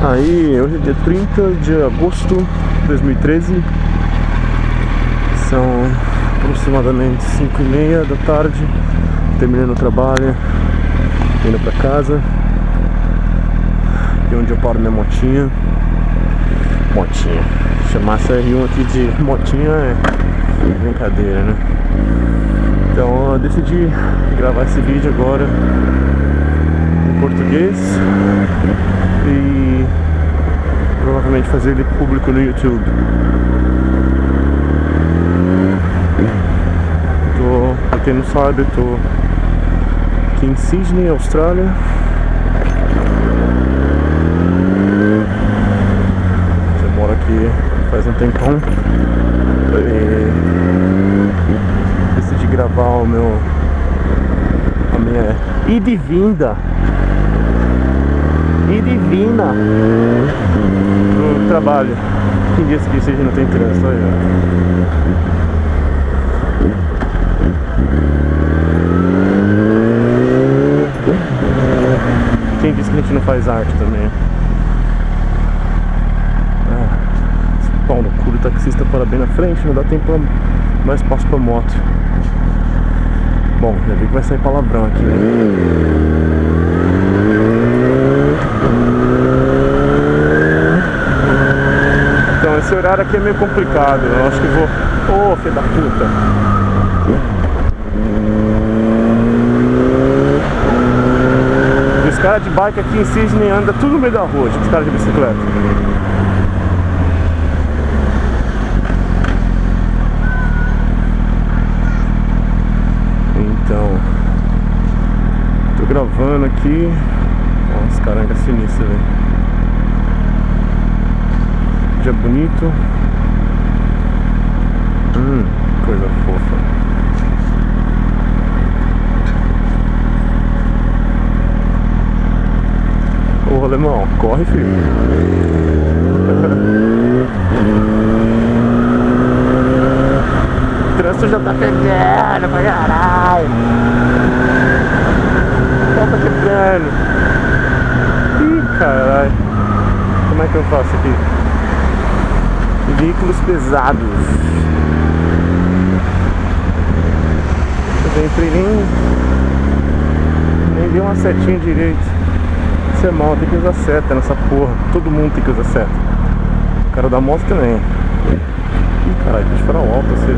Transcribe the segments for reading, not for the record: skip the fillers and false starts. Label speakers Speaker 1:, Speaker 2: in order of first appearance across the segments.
Speaker 1: Aí, hoje é dia 30 de agosto de 2013. São aproximadamente 5h30 da tarde. Terminando o trabalho, indo pra casa. Aqui onde eu paro minha motinha. Chamar essa R1 aqui de motinha é brincadeira, né? Então eu decidi gravar esse vídeo agora em português e provavelmente fazer ele público no YouTube. Pra quem não sabe, eu tô aqui em Sydney, Austrália. Já moro aqui faz um tempão. Decidi gravar a minha ida e vinda no trabalho. Quem disse que Sydney não tem trânsito? Aí, quem disse que a gente não faz arte também? Esse pau no cu do taxista para bem na frente, não dá tempo mais espaço pra moto. Bom, já vi que vai sair palavrão aqui, né? Então esse horário aqui é meio complicado. Eu acho que vou... Ô, filho da puta! Os caras de bike aqui em Sydney andam tudo no meio da rua, os caras de bicicleta. Então, tô gravando aqui. Nossa, caranga, sinistro, velho. Dia bonito. Coisa fofa. Ô, alemão, corre, filho. O trânsito já tá pegando pra caralho. Já tá quebrando. Ih, caralho. Como é que eu faço aqui? Veículos pesados. Eu entrei nem dei uma setinha direito. Isso é mal, tem que usar seta nessa porra. Todo mundo tem que usar seta. O cara da moto também. Ih, caralho, deixa eu parar o alto assim.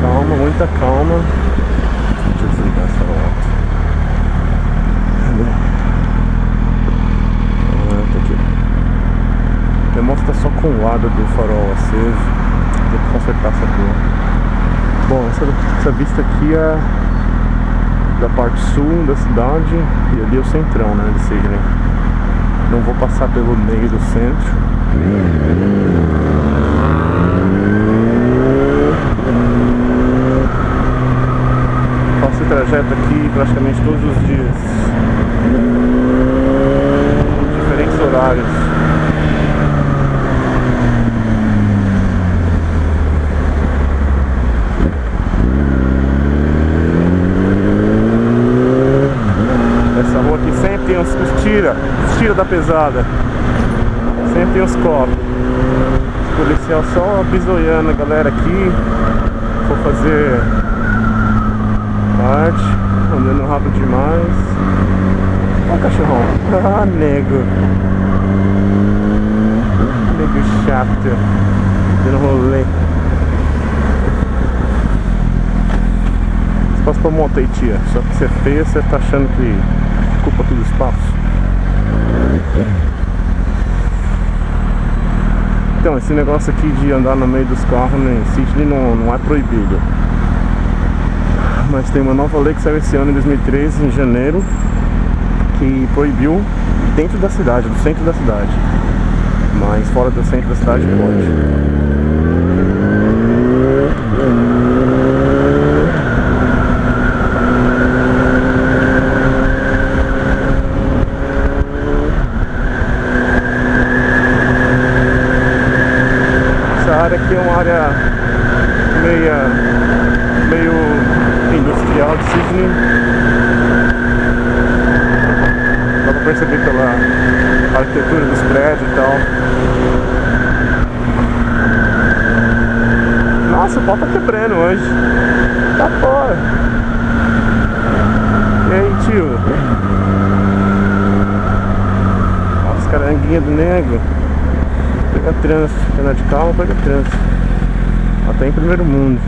Speaker 1: Calma, muita calma. Deixa eu desligar esse farol alto. Tá aqui. Minha moto tá só com o lado do farol aceso. Tem que consertar essa porra. Bom, essa vista aqui é da parte sul da cidade e ali é o centrão, né, de Sydney. Não vou passar pelo meio do centro. Faço esse trajeto aqui praticamente todos os dias, em diferentes horários. Essa rua aqui sempre tem os tira da pesada. Sempre tem os copos. O policial só bisoiando a galera aqui. Vou fazer arte, andando rápido demais. Olha o cachorrão. Ah, nego chato. Dando rolê. Espaço pra moto aí, tia. Só que você é feia, você tá achando que ocupa todo o espaço. Então, esse negócio aqui de andar no meio dos carros em Sydney não é proibido. Mas tem uma nova lei que saiu esse ano, em 2013, em janeiro, que proibiu dentro da cidade, do centro da cidade. Mas fora do centro da cidade pode. Aqui é uma área meio industrial de Sydney. Dá pra perceber pela arquitetura dos prédios e tal. Nossa, o pau tá quebrando hoje. Tá fora. E aí, tio? Olha os caranguinhos do nego. Pega trânsito. Andar de carro, pega trânsito. Até em primeiro mundo.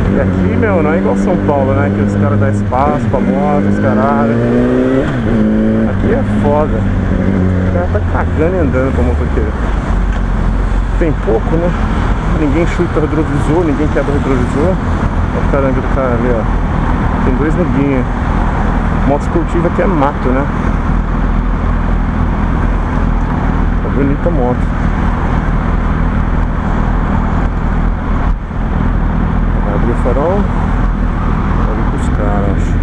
Speaker 1: E aqui, meu, não é igual São Paulo, né? Que os caras dão espaço pra moto, os caralho. Aqui é foda. O cara tá cagando e andando pra motoqueiro. Tem pouco, né? Ninguém chuta retrovisor, ninguém quebra retrovisor. Olha o caramba do cara ali, ó. Tem dois neguinhos. Moto esportiva aqui é mato, né? Tá bonita a moto. Vai abrir o farol. Vai vir pros caras, acho.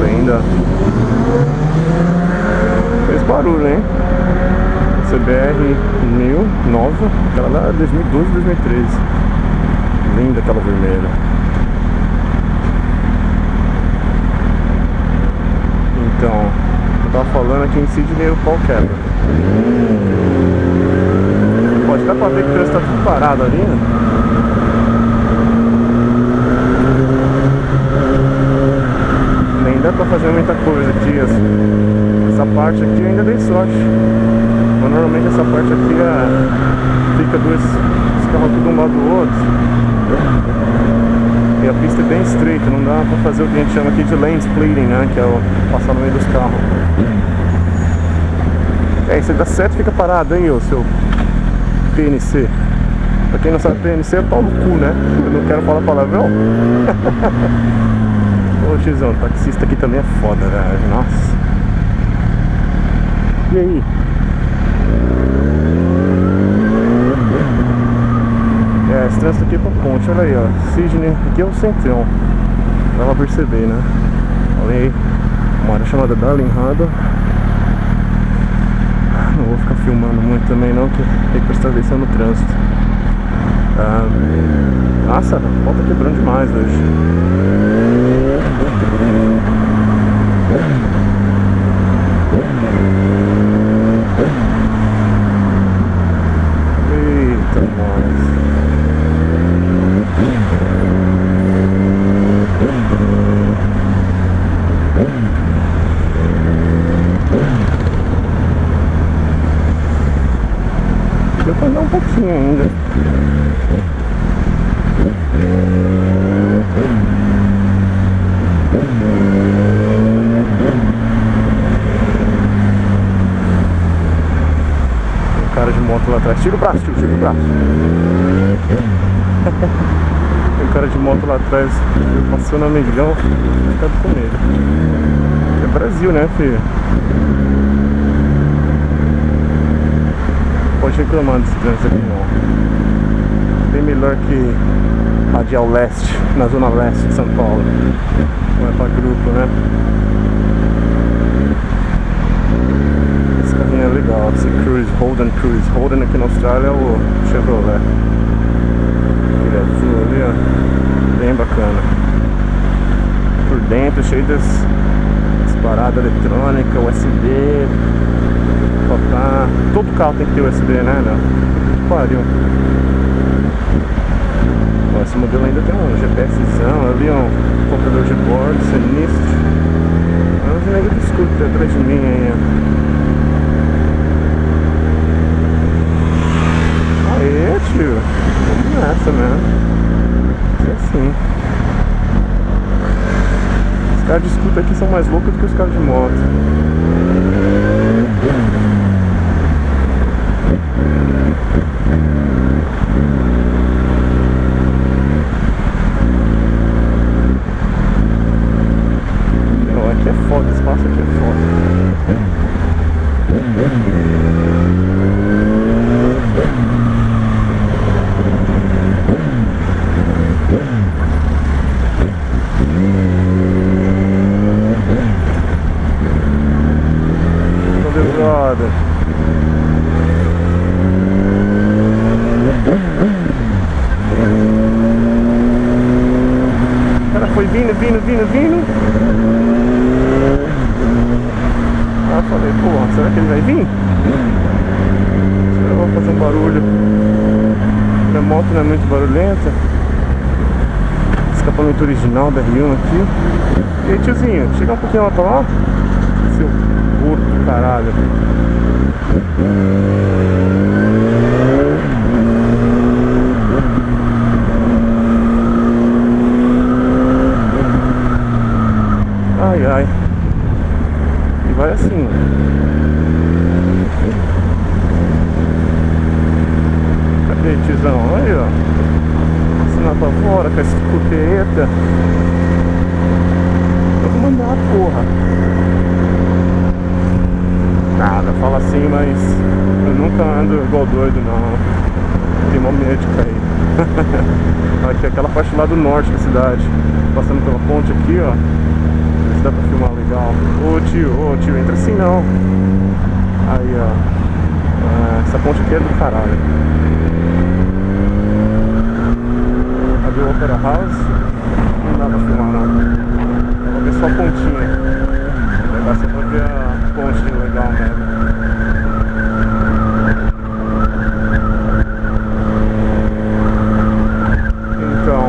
Speaker 1: Ainda fez barulho, hein? CBR 1000, nova. Aquela lá é 2012, 2013. Linda aquela vermelha. Então, eu tava falando aqui em Sydney o pau quebra. Pode dar pra ver que o trânsito tá tudo parado ali, né? Nem dá pra fazer muita coisa aqui. Essa parte aqui eu ainda dei sorte. Mas normalmente essa parte aqui fica dois carros tudo um lado do outro. E a pista é bem estreita, não dá pra fazer o que a gente chama aqui de lane splitting, né? Que é o passar no meio dos carros. É, você dá certo, fica parado aí, ô seu PNC. Pra quem não sabe, PNC é pau no cu, né? Eu não quero falar palavrão. Ô tiozão, o taxista aqui também é foda, velho. Nossa. E aí? É, esse trânsito aqui é pra ponte, olha aí, ó. Sydney, aqui é o centrão. Dá pra perceber, né? Olha aí, uma área chamada Darling Harbour. Não vou ficar filmando muito também não, que tem que prestar atenção no trânsito. Nossa, a volta quebrando demais hoje. Eita, nós. Deu pra andar um pouquinho ainda. Tem um cara de moto lá atrás. Tira o braço, tira o braço. Tem um cara de moto lá atrás. Passou no amigão. Ficado com medo. É Brasil, né, filho? Pode reclamar desse trânsito aqui não. Bem melhor que Radial Leste, na zona leste de São Paulo. Não é pra grupo, né? Esse carrinho é legal, esse Cruise, Holden Cruise. Holden aqui na Austrália é o Chevrolet. Ele é azul ali, ó. Bem bacana. Por dentro cheio das paradas eletrônicas, USB. Tá. Todo carro tem que ter USB, né? Não? Que pariu. Ó, esse modelo ainda tem um GPSzão ali, um computador de bordo, sinistro. Olha os negros do escuro que tá atrás de mim aí, ó. Aê, tio. Vamos nessa, né? É assim. Os caras de scooter aqui são mais loucos do que os caras de moto. Meu, aqui é foda, o espaço aqui é foda. Brother. O cara foi vindo. Ah, falei, pô, será que ele vai vir? Será que eu vou fazer um barulho? Minha moto não é muito barulhenta. Escapamento original da R1 aqui. E aí, tiozinho, chega um pouquinho lá pra lá. Seu gordo do caralho. Ai, ai. E vai assim. Cadê, tiozão? Aí, ó. Assinar pra fora com essa escuteta. Eu vou mandar a porra. Nada, fala assim, mas eu nunca ando igual doido, não. Tem mó medo de cair. Aqui é aquela parte lá do norte da cidade. Passando pela ponte aqui, ó. Ver se dá pra filmar legal. Ô tio, entra assim não. Aí, ó. Essa ponte aqui é do caralho. Ali o Opera House. Não dá pra filmar não. Vou ver só a pontinha. Vai ser pra ver a ponte legal mesmo. Então,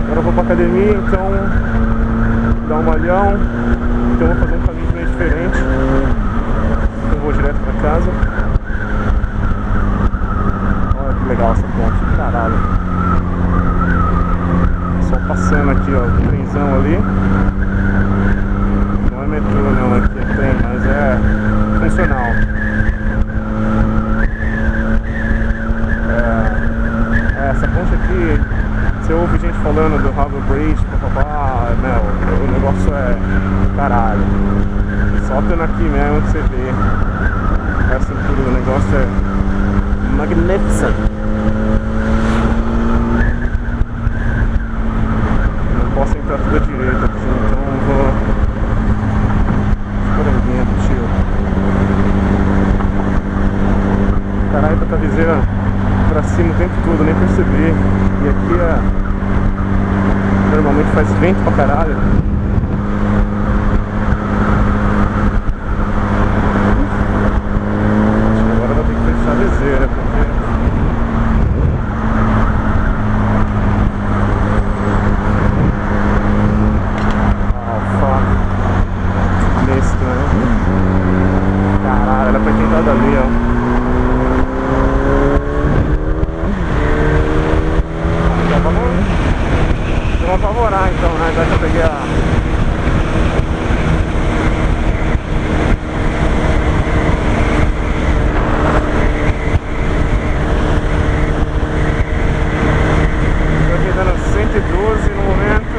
Speaker 1: agora eu vou pra academia, então dar um malhão. Então eu vou fazer um caminho bem diferente. Eu vou direto pra casa. Olha que legal essa ponte, caralho. Só passando aqui, ó, o trenzão ali. Não é metrô não, aqui é trem, mas é funcional. Essa ponte aqui, você ouve gente falando do Harbour Bridge, papapá, meu, o negócio é caralho. Só tendo aqui mesmo que você vê. A estrutura do negócio é magnificent. Posso entrar tudo à direita aqui, então eu vou ficar dentro, tio. Caralho, tá com a viseira pra cima o tempo todo, nem percebi. E aqui normalmente faz vento pra caralho. Acho que agora eu vou ter que fechar a viseira, porque caralho, ela foi pintada ali, ó. Vamos favorar então, né? Já que eu peguei a... Tô aqui dando 112 no momento.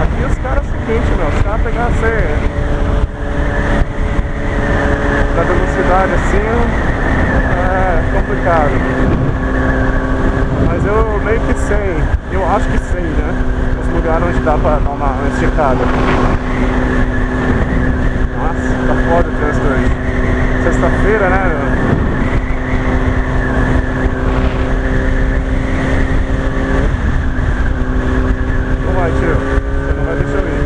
Speaker 1: Aqui os caras é o seguinte, meu, os caras pegaram da velocidade assim é complicado. Mas eu meio que sei, eu acho que sei, né? Os lugares onde dá pra dar uma esticada. Nossa, tá foda o trânsito aí. Sexta-feira, né? Não vai, tio. Você não vai deixar eu ir.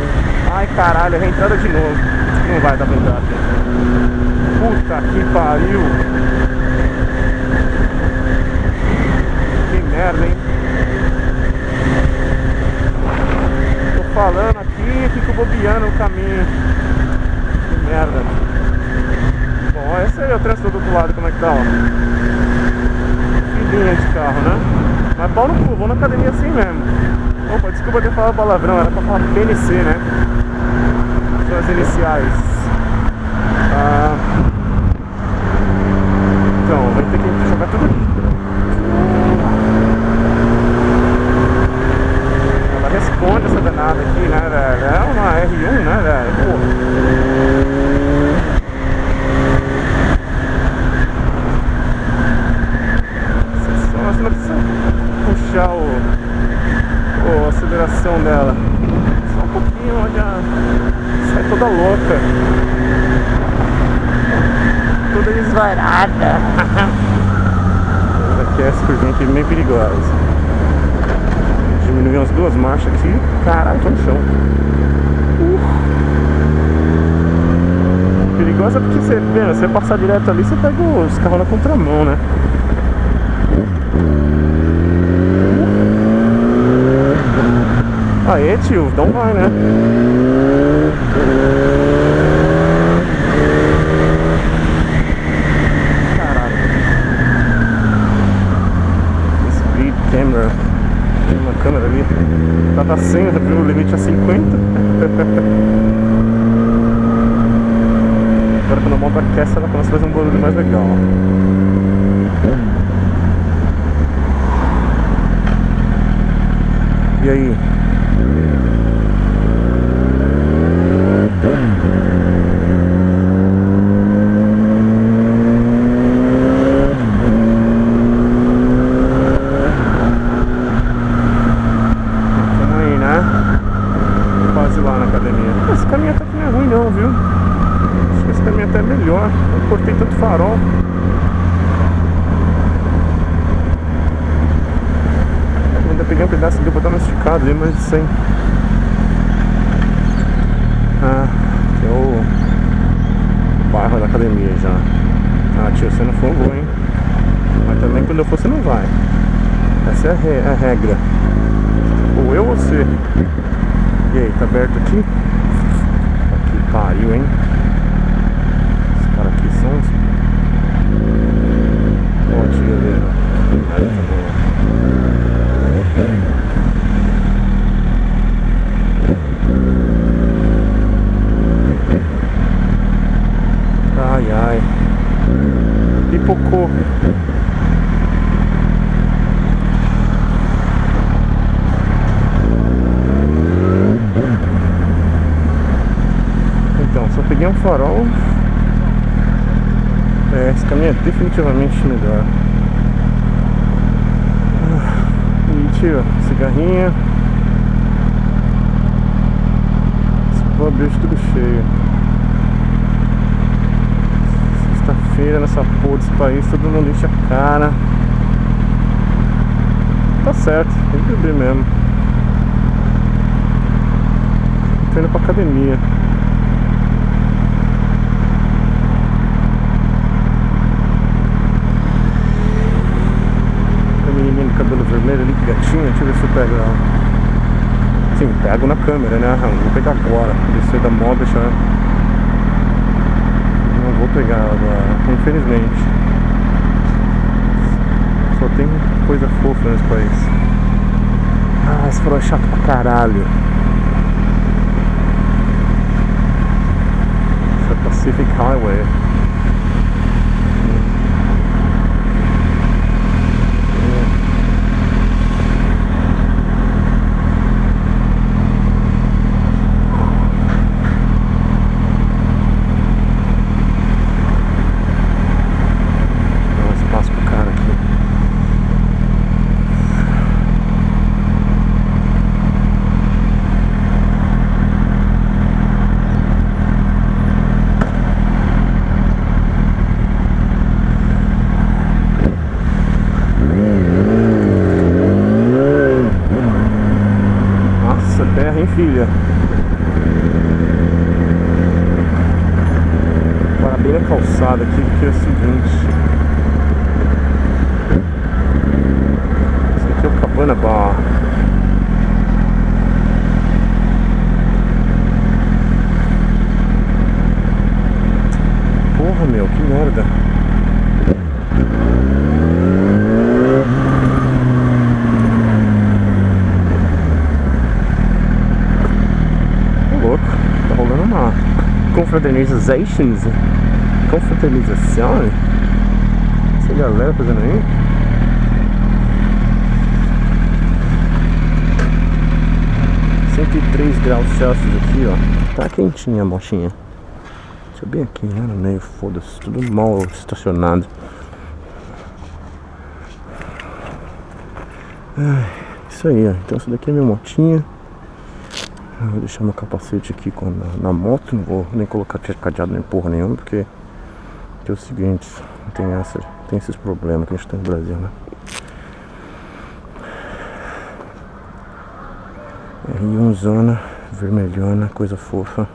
Speaker 1: Ai, caralho, é reentrada de novo. Não vai dar pra entrar aqui. Puta que pariu. Que merda, hein? Tô falando aqui e fico bobeando o caminho. Que merda. Bom, esse aí é o trânsito do outro lado, como é que tá, ó. Que linha de carro, né? Mas pau no cu, vou na academia assim mesmo. Opa, desculpa ter falado palavrão, era pra falar PNC, né? Suas iniciais. Então, vai ter que jogar tudo aqui. Ela responde essa danada aqui, né, velho? É uma R1, né, velho? Pô. Você não precisa puxar a aceleração dela. Só um pouquinho, olha. Sai toda louca. Toda desvarada. Essa aqui é essa curvinha aqui meio perigosa. Diminuir umas 2 marchas aqui. Caralho, tô no chão. Perigosa porque você passar direto ali, você pega os carros na contramão, né? Aê, tio, então vai, né? Caralho. Speed camera. Tem uma câmera ali. Tá 100, viu? O limite é 50. Agora quando a moto aquece, ela começa a fazer um barulho mais legal. E aí? Vamos aí, né? Quase lá na academia. Esse caminho até que não é ruim não, viu? Acho que esse caminho até é melhor. Eu cortei tanto farol. Ainda peguei um pedaço, deu pra dar uma esticada ali, mas sem. Que é o bairro da academia já. Tio, você não folgou, hein? Mas também quando eu for você não vai. Essa é a regra. Ou eu ou você. E aí, tá aberto aqui? Aqui pariu, hein? Os caras aqui são uns... Ó, tio, galera. Aí tá bom. Ai, ai. Pipocou. Então, só peguei um farol. Esse caminho é definitivamente melhor. E tio, cigarrinha. Esse bicho tudo cheio. Sexta-feira nessa porra desse país, todo mundo enche a cara. Tá certo, tem que beber mesmo. Tô indo pra academia. A menininha de cabelo vermelho ali, que gatinha, deixa eu ver se eu pego ela. Sim, pego na câmera, né? Não vou pegar agora. Descer da moto, deixa. Não vou pegar ela agora, infelizmente. Só tem coisa fofa nesse país. Esse farol é chato pra caralho. Esse é Pacific Highway. Terra, hein, filha? Para bem a calçada aqui, que é o seguinte. Esse aqui é o Cabana Bar. Porra, meu, que merda. Confraternizações. Confraternização? Essa galera fazendo aí? °103 aqui, ó. Tá quentinha a motinha. Deixa eu bem aqui, né? No meio, foda-se. Tudo mal estacionado. Isso aí, ó. Então essa daqui é minha motinha. Eu vou deixar meu capacete aqui na moto. Não vou nem colocar cadeado nem porra nenhuma, porque é o seguinte, tem esses problemas que a gente tem no Brasil, né? R1zona, vermelhona, coisa fofa.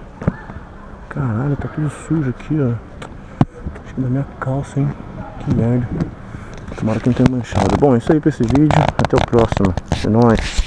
Speaker 1: Caralho, tá tudo sujo aqui, ó. Acho que da minha calça, hein? Que merda. Tomara que não tenha manchado. Bom, é isso aí pra esse vídeo. Até o próximo. É nóis.